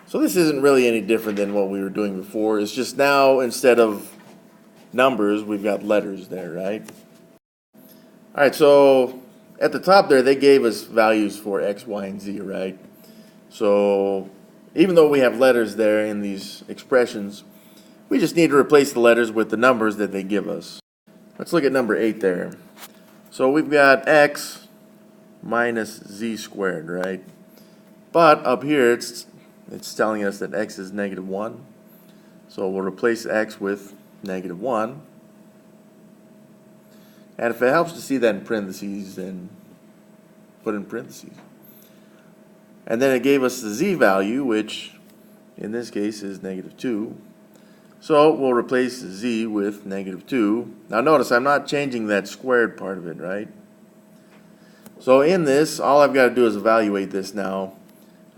So this isn't really any different than what we were doing before. It's just now instead of numbers, we've got letters there, right? All right, so at the top there, they gave us values for x, y, and z, right? So even though we have letters there in these expressions, we just need to replace the letters with the numbers that they give us. Let's look at number 8 there. So we've got x minus z squared, right? But up here it's telling us that x is negative 1. So we'll replace x with negative 1. And if it helps to see that in parentheses, then put in parentheses. And then it gave us the z value, which in this case is negative 2. So we'll replace z with negative 2. Now notice I'm not changing that squared part of it, right? So in this, all I've got to do is evaluate this now.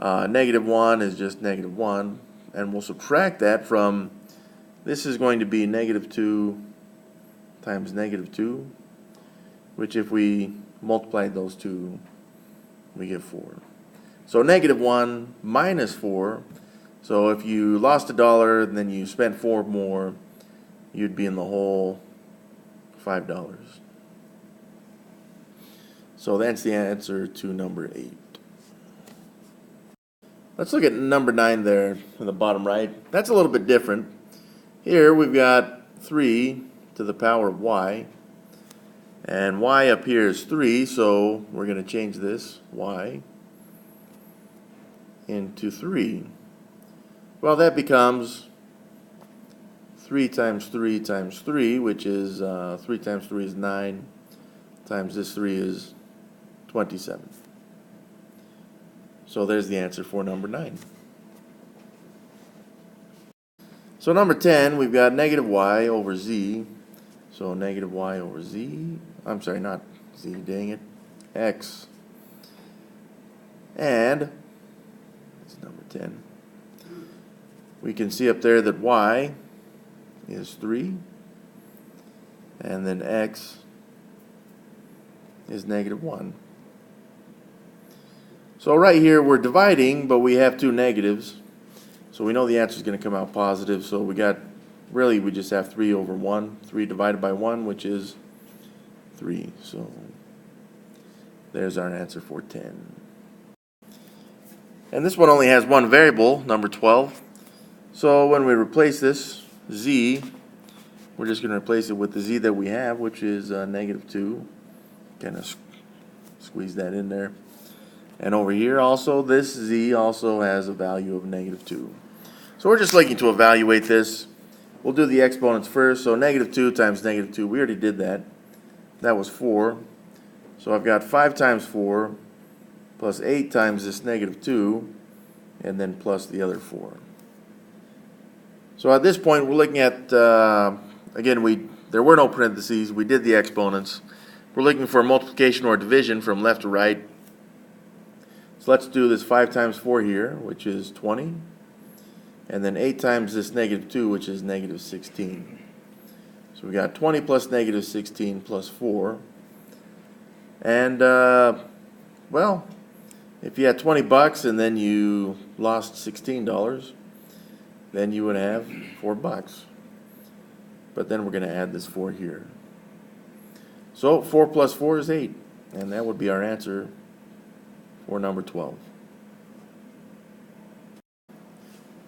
Negative 1 is just negative 1. And we'll subtract that from, this is going to be negative 2 times negative 2, which if we multiply those two, we get 4. So negative 1 minus 4. So if you lost $1 and then you spent 4 more, you'd be in the hole $5. So that's the answer to number 8. Let's look at number 9 there in the bottom right. That's a little bit different. Here we've got 3 to the power of y. And y up here is 3, so we're going to change this y into 3. Well, that becomes 3 times 3 times 3, which is 3 times 3 is 9, times this 3 is 27. So there's the answer for number 9. So number 10, we've got negative y over z. So negative y over z, I'm sorry, not z, dang it, x. And, it's number 10. We can see up there that y is 3, and then x is negative 1. So right here we're dividing, but we have two negatives. So we know the answer is going to come out positive. So we just have 3 over 1. 3 divided by 1, which is 3. So there's our answer for 10. And this one only has one variable, number 12. So when we replace this z, we're just going to replace it with the z that we have, which is negative 2. Kind of squeeze that in there. And over here also, this z also has a value of negative 2. So we're just looking to evaluate this. We'll do the exponents first. So negative 2 times negative 2, we already did that. That was 4. So I've got 5 times 4 plus 8 times this negative 2, and then plus the other 4. So at this point, we're looking at, again, there were no parentheses. We did the exponents. We're looking for multiplication or division from left to right. So let's do this 5 times 4 here, which is 20. And then 8 times this negative 2, which is negative 16. So we got 20 plus negative 16 plus 4. And, well, if you had $20 and then you lost $16, then you would have $4. But then we're going to add this 4 here. So 4 plus 4 is 8. And that would be our answer for number 12.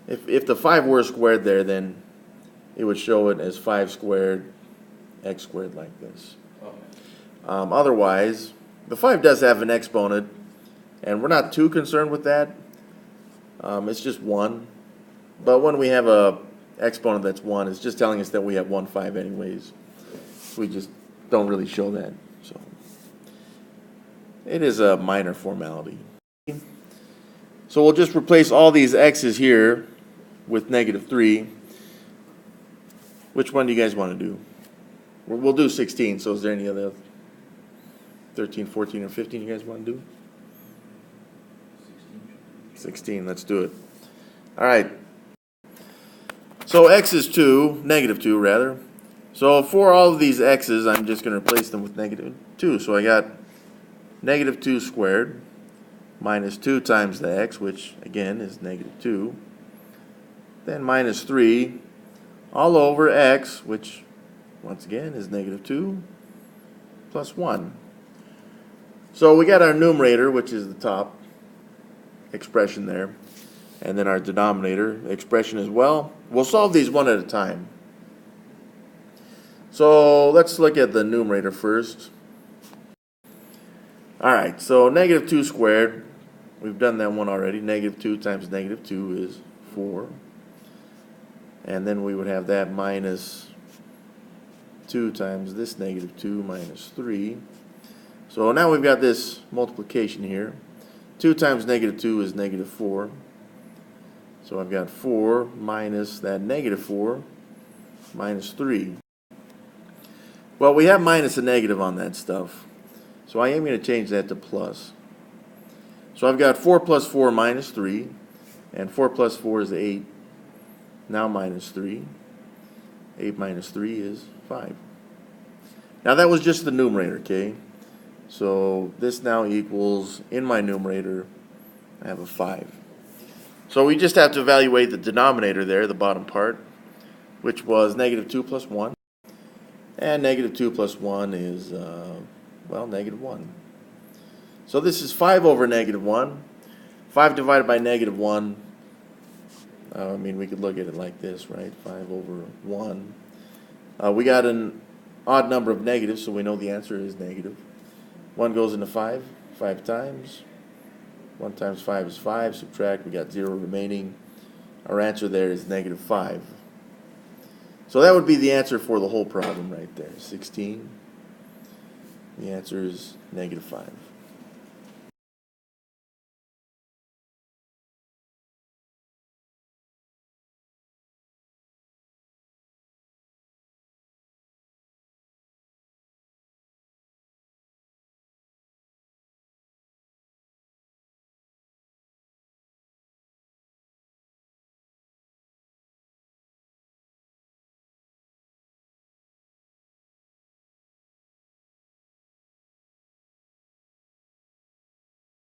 If the 5 were squared there, then it would show it as 5 squared, x squared like this. Okay. Otherwise, the 5 does have an exponent, and we're not too concerned with that. It's just 1. But when we have a exponent that's 1, it's just telling us that we have 1 5 anyways. We just don't really show that. So it is a minor formality. So we'll just replace all these x's here with negative 3. Which one do you guys want to do? We'll do 16. So is there any other 13, 14, or 15 you guys want to do? 16. Let's do it. All right. So x is 2, negative 2 rather. So for all of these x's, I'm just going to replace them with negative 2. So I got negative 2 squared minus 2 times the x, which again is negative 2. then minus 3 all over x, which once again is negative 2 plus 1. So we got our numerator, which is the top expression there, and then our denominator expression as well. We'll solve these one at a time. So let's look at the numerator first. Alright, so negative 2 squared, we've done that one already. Negative 2 times negative 2 is 4. And then we would have that minus 2 times this negative 2 minus 3. So now we've got this multiplication here. 2 times negative 2 is negative 4. So I've got 4 minus that negative 4 minus 3. Well, we have minus a negative on that stuff. So I am going to change that to plus. So I've got 4 plus 4 minus 3. And 4 plus 4 is 8. Now minus 3. 8 minus 3 is 5. Now that was just the numerator, okay? So this now equals, in my numerator, I have a 5. So we just have to evaluate the denominator there, the bottom part, which was negative 2 plus 1. And negative 2 plus 1 is, well, negative 1. So this is 5 over negative 1. 5 divided by negative 1, I mean, we could look at it like this, right? 5 over 1. We got an odd number of negatives, so we know the answer is negative. 1 goes into 5 times. 1 times 5 is 5. Subtract, we got 0 remaining. Our answer there is negative 5. So that would be the answer for the whole problem right there, 16. The answer is negative 5.